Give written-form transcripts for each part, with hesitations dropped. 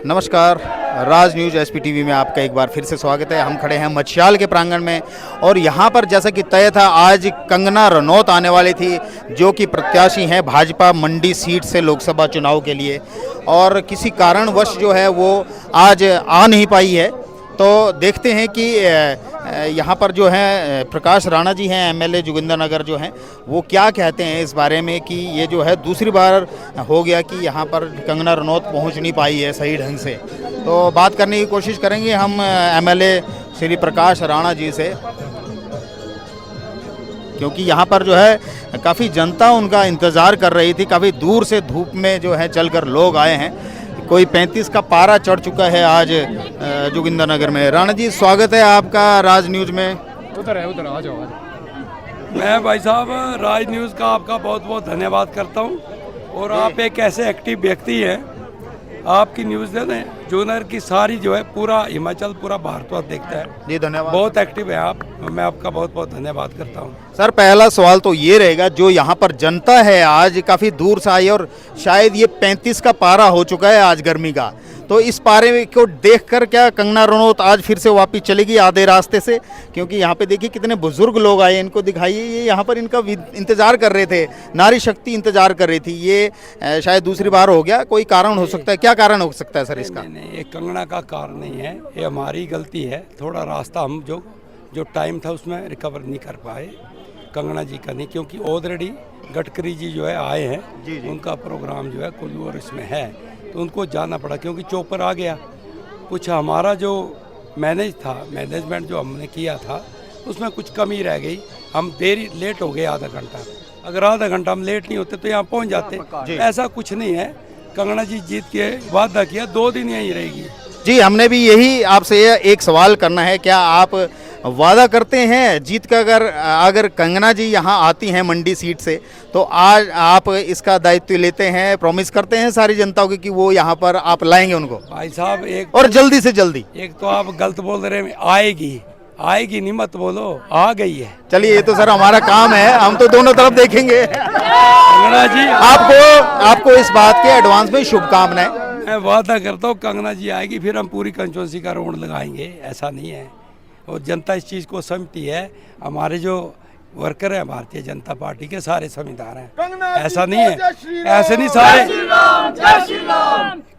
नमस्कार, राज न्यूज़ एसपीटीवी में आपका एक बार फिर से स्वागत है। हम खड़े हैं मछियाल के प्रांगण में और यहाँ पर जैसा कि तय था आज कंगना रनौत आने वाली थी, जो कि प्रत्याशी हैं भाजपा मंडी सीट से लोकसभा चुनाव के लिए, और किसी कारणवश जो है वो आज आ नहीं पाई है। तो देखते हैं कि यहाँ पर जो है प्रकाश राणा जी हैं, एमएलए जोगिंदरनगर जो हैं, वो क्या कहते हैं इस बारे में कि ये जो है दूसरी बार हो गया कि यहाँ पर कंगना रनौत पहुँच नहीं पाई है सही ढंग से। तो बात करने की कोशिश करेंगे हम एमएलए श्री प्रकाश राणा जी से, क्योंकि यहाँ पर जो है काफ़ी जनता उनका इंतज़ार कर रही थी। काफ़ी दूर से धूप में जो है चलकर लोग आए हैं। कोई 35 का पारा चढ़ चुका है आज जोगिंदरनगर में। राणा जी, स्वागत है आपका राज न्यूज़ में। उधर आ जाओ। मैं भाई साहब राज न्यूज़ का आपका बहुत बहुत धन्यवाद करता हूँ। और आप एक ऐसे एक्टिव व्यक्ति हैं, आपकी न्यूज़ है जोनर की सारी जो है पूरा हिमाचल पूरा भारतवर्ष देखता है। जी धन्यवाद। बहुत एक्टिव है आप, मैं आपका बहुत बहुत धन्यवाद करता हूँ। सर, पहला सवाल तो ये रहेगा, जो यहाँ पर जनता है आज काफ़ी दूर से आई और शायद ये 35 का पारा हो चुका है आज गर्मी का, तो इस पारे को देखकर क्या कंगना रनौत आज फिर से वापस चलेगी आधे रास्ते से? क्योंकि यहाँ पे देखिए कितने बुजुर्ग लोग आए, इनको दिखाइए, ये यहाँ पर इनका इंतज़ार कर रहे थे, नारी शक्ति इंतज़ार कर रही थी। ये शायद दूसरी बार हो गया, कोई कारण हो सकता है? क्या कारण हो सकता है सर इसका? नहीं, ये कंगना का कारण नहीं है, ये हमारी गलती है। थोड़ा रास्ता हम जो टाइम था उसमें रिकवर नहीं कर पाए, कंगना जी का नहीं, क्योंकि ऑलरेडी गडकरी जी जो है आए हैं। जी। उनका प्रोग्राम जो है कुल्लू और इसमें है, तो उनको जाना पड़ा क्योंकि चौपर आ गया। कुछ हमारा जो मैनेजमेंट जो हमने किया था उसमें कुछ कमी रह गई, हम लेट हो गए आधा घंटा। अगर आधा घंटा हम लेट नहीं होते तो यहाँ पहुँच जाते। ऐसा कुछ नहीं है, कंगना जी जीत के वादा किया 2 दिन यहीं रहेगी। जी, हमने भी यही आपसे एक सवाल करना है, क्या आप वादा करते हैं जीत का? अगर कंगना जी यहाँ आती हैं मंडी सीट से, तो आज आप इसका दायित्व लेते हैं, प्रॉमिस करते हैं सारी जनता को कि वो यहाँ पर आप लाएंगे उनको? भाई साहब, एक और जल्दी से जल्दी। एक तो आप गलत बोल रहे हैं, आएगी नहीं मत बोलो, आ गई है। चलिए, ये तो सर हमारा काम है, हम तो दोनों तरफ देखेंगे। कंगना जी, आपको इस बात के एडवांस में शुभकामनाएं। मैं वादा करता हूँ कंगना जी आएगी, फिर हम पूरी कंस्टिट्यूंसी का राउंड लगाएंगे, ऐसा नहीं है। और जनता इस चीज़ को समझती है, हमारे जो वर्कर हैं भारतीय जनता पार्टी के सारे समझदार हैं, ऐसा नहीं है, ऐसे नहीं सारे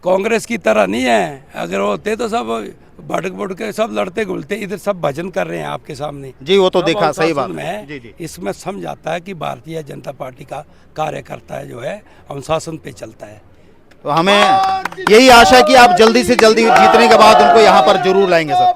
कांग्रेस की तरह नहीं है। अगर होते तो सब भटक के सब लड़ते घुलते, इधर सब भजन कर रहे हैं आपके सामने। जी, वो तो देखा, सही बात है। जी। इसमें समझ आता है कि भारतीय जनता पार्टी का कार्यकर्ता जो है अनुशासन पे चलता है। तो हमें यही आशा है कि आप जल्दी से जल्दी जीतने के बाद उनको यहाँ पर जरूर लाएंगे सर।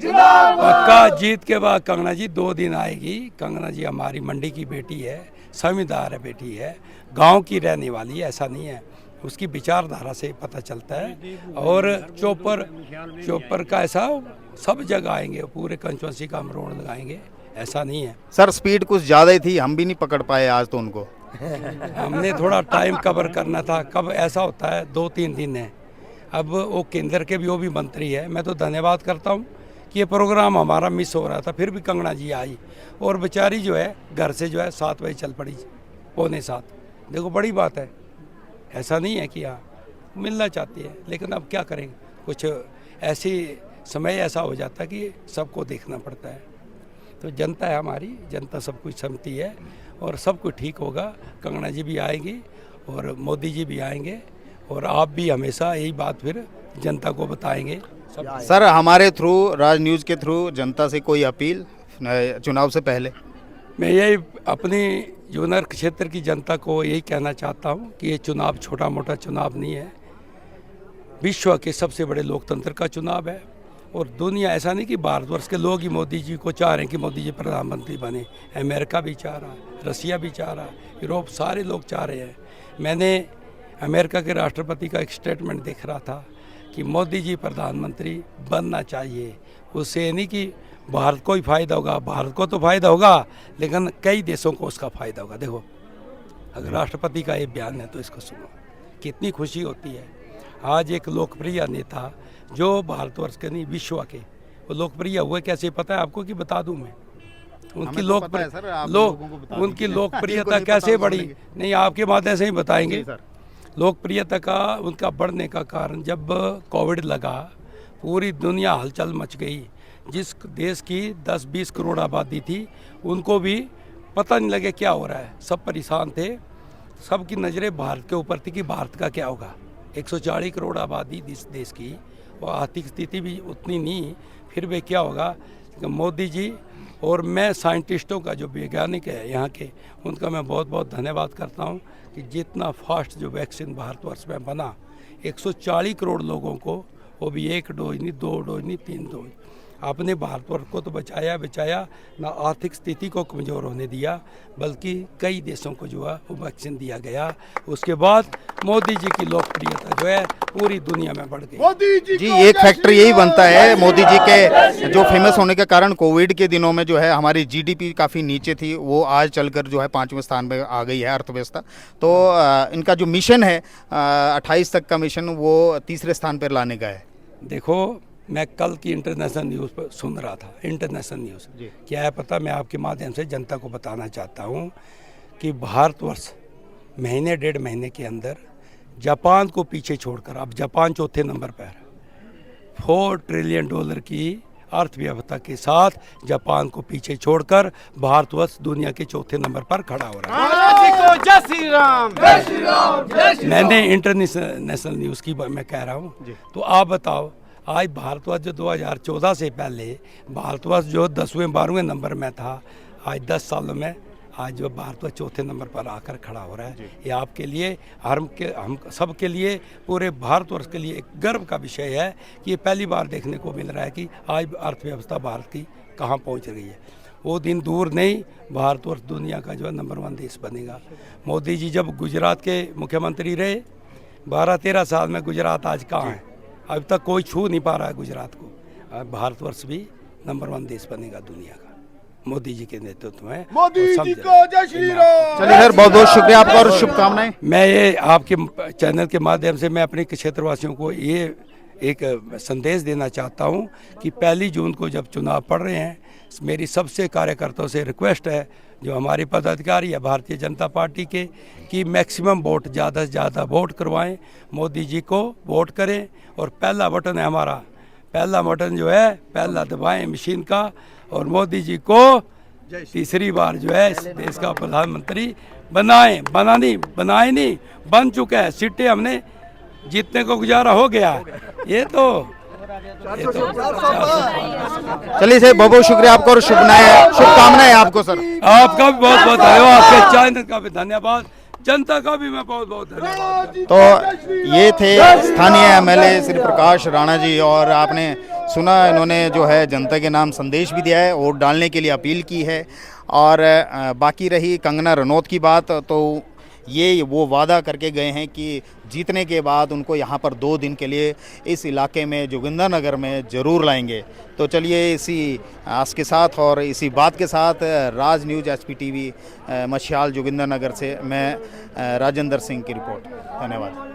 पक्का जीत के बाद कंगना जी 2 दिन आएगी। कंगना जी हमारी मंडी की बेटी है, समझदार है बेटी है, गांव की रहने वाली है, ऐसा नहीं है। उसकी विचारधारा से पता चलता है। और चौपर का ऐसा सब जगह आएंगे, पूरे कंस्टिट्यूंसी का हम रोड लगाएंगे, ऐसा नहीं है। सर, स्पीड कुछ ज़्यादा ही थी, हम भी नहीं पकड़ पाए आज तो उनको। हमने थोड़ा टाइम कवर करना था। कब ऐसा होता है, 2-3 दिन है। अब वो केंद्र के भी वो भी मंत्री है, मैं तो धन्यवाद करता हूँ कि ये प्रोग्राम हमारा मिस हो रहा था, फिर भी कंगना जी आई और बेचारी जो है घर से जो है 7 बजे चल पड़ी, 6:45। देखो बड़ी बात है, ऐसा नहीं है कि हाँ मिलना चाहती है, लेकिन अब क्या करेंगे, कुछ ऐसी समय ऐसा हो जाता है कि सबको देखना पड़ता है। तो जनता है हमारी, जनता सब कुछ समझती है और सब कुछ ठीक होगा। कंगना जी भी आएंगी और मोदी जी भी आएंगे, और आप भी हमेशा यही बात फिर जनता को बताएंगे। सर, हमारे थ्रू, राज न्यूज़ के थ्रू जनता से कोई अपील चुनाव से पहले? मैं यही अपनी जोनर क्षेत्र की जनता को यही कहना चाहता हूँ कि ये चुनाव छोटा मोटा चुनाव नहीं है, विश्व के सबसे बड़े लोकतंत्र का चुनाव है। और दुनिया, ऐसा नहीं कि भारतवर्ष के लोग ही मोदी जी को चाह रहे हैं कि मोदी जी प्रधानमंत्री बने, अमेरिका भी चाह रहा, रसिया भी चाह रहा, यूरोप, सारे लोग चाह रहे हैं। मैंने अमेरिका के राष्ट्रपति का एक स्टेटमेंट देख रहा था कि मोदी जी प्रधानमंत्री बनना चाहिए। उससे नहीं कि भारत को ही फ़ायदा होगा, भारत को तो फ़ायदा होगा, लेकिन कई देशों को उसका फ़ायदा होगा। देखो, अगर राष्ट्रपति का ये बयान है तो इसको सुनो, कितनी खुशी होती है। आज एक लोकप्रिय नेता जो भारतवर्ष के नहीं विश्व के, वो लोकप्रिय हुए कैसे पता है आपको कि बता दूं मैं? उनकी लोकप्रियता कैसे बढ़ी, नहीं आपके माध्यम से ही बताएंगे। लोकप्रियता का उनका बढ़ने का कारण जब कोविड लगा, पूरी दुनिया हलचल मच गई। जिस देश की 10-20 करोड़ आबादी थी, उनको भी पता नहीं लगे क्या हो रहा है, सब परेशान थे। सबकी नज़रें भारत के ऊपर थी कि भारत का क्या होगा। 140 करोड़ आबादी इस देश की, और आर्थिक स्थिति भी उतनी नहीं, फिर भी क्या होगा। मोदी जी और मैं साइंटिस्टों का, जो वैज्ञानिक है यहाँ के, उनका मैं बहुत बहुत धन्यवाद करता हूँ कि जितना फास्ट जो वैक्सीन भारतवर्ष में बना, 140 करोड़ लोगों को, वो भी 1 डोज नहीं, 2 डोज नहीं, 3 डोज, आपने भारतवर्ष को तो बचाया ना, आर्थिक स्थिति को कमज़ोर होने दिया, बल्कि कई देशों को जो है वो वैक्सीन दिया गया। उसके बाद मोदी जी की लोकप्रियता जो है पूरी दुनिया में बढ़ गई। जी, एक फैक्टर यही बनता है मोदी जी के जो फेमस होने के कारण। कोविड के दिनों में जो है हमारी जीडीपी काफ़ी नीचे थी, वो आज चलकर जो है 5वें स्थान पे आ गई है अर्थव्यवस्था। तो इनका जो मिशन है 28 तक का मिशन, वो 3रे स्थान पर लाने का है। देखो, मैं कल की इंटरनेशनल न्यूज़ पर सुन रहा था, इंटरनेशनल न्यूज़ क्या है पता, मैं आपके माध्यम से जनता को बताना चाहता हूँ कि भारतवर्ष महीने 1.5 महीने के अंदर जापान को पीछे छोड़कर, अब जापान 4थे नंबर पर है, $4 ट्रिलियन की अर्थव्यवस्था के साथ जापान को पीछे छोड़कर भारतवर्ष दुनिया के 4थे नंबर पर खड़ा हो रहा है। जय श्री राम, जय श्री राम, जय श्री राम। मैंने इंटरनेशनल न्यूज़ की मैं कह रहा हूँ, तो आप बताओ, आज भारतवर्ष जो 2014 से पहले भारतवर्ष जो 10वें 12वें नंबर में था, आज 10 सालों में आज जो भारतवर्ष 4थे नंबर पर आकर खड़ा हो रहा है। ये आपके लिए, हम सब के लिए, पूरे भारतवर्ष के लिए एक गर्व का विषय है कि ये पहली बार देखने को मिल रहा है कि आज अर्थव्यवस्था भारत की कहाँ पहुँच रही है। वो दिन दूर नहीं, भारतवर्ष दुनिया का जो है नंबर 1 देश बनेगा। मोदी जी जब गुजरात के मुख्यमंत्री रहे, 12-13 साल में गुजरात आज कहाँ है, अब तक कोई छू नहीं पा रहा है गुजरात को। अब भारतवर्ष भी नंबर 1 देश बनेगा दुनिया का, मोदी जी के नेतृत्व में। मोदी जी को जय श्री राम। चलिए सर, बहुत बहुत शुक्रिया आपका और शुभकामनाएं। मैं ये आपके चैनल के माध्यम से मैं अपने क्षेत्रवासियों को ये एक संदेश देना चाहता हूँ कि 1 जून को जब चुनाव पड़ रहे हैं, मेरी सबसे कार्यकर्ताओं से रिक्वेस्ट है, जो हमारे पदाधिकारी है भारतीय जनता पार्टी के, कि मैक्सिमम वोट, ज़्यादा से ज़्यादा वोट करवाएं, मोदी जी को वोट करें। और पहला बटन है हमारा, पहला बटन जो है पहला दबाएं मशीन का, और मोदी जी को तीसरी बार जो है इस देश का प्रधानमंत्री बनाए नहीं, बन चुका है। सीटें हमने जीतने को गुजारा हो गया। ये तो चलिए सर, बहुत बहुत शुक्रिया आपका और शुभकामनाएं आपको सर। आपका भी बहुत बहुत धन्यवाद, आपके चैनल का भी धन्यवाद, जनता का भी मैं बहुत बहुत धन्यवाद। तो ये थे स्थानीय एमएलए श्री प्रकाश राणा जी, और आपने सुना, इन्होंने जो है जनता के नाम संदेश भी दिया है, वोट डालने के लिए अपील की है। और बाकी रही कंगना रनौत की बात, तो ये वो वादा करके गए हैं कि जीतने के बाद उनको यहाँ पर 2 दिन के लिए इस इलाके में, जोगिंदरनगर में ज़रूर लाएंगे। तो चलिए, इसी आस के साथ और इसी बात के साथ राज न्यूज़ SPTV मछियाल जोगिंदरनगर से मैं राजेंद्र सिंह की रिपोर्ट। धन्यवाद।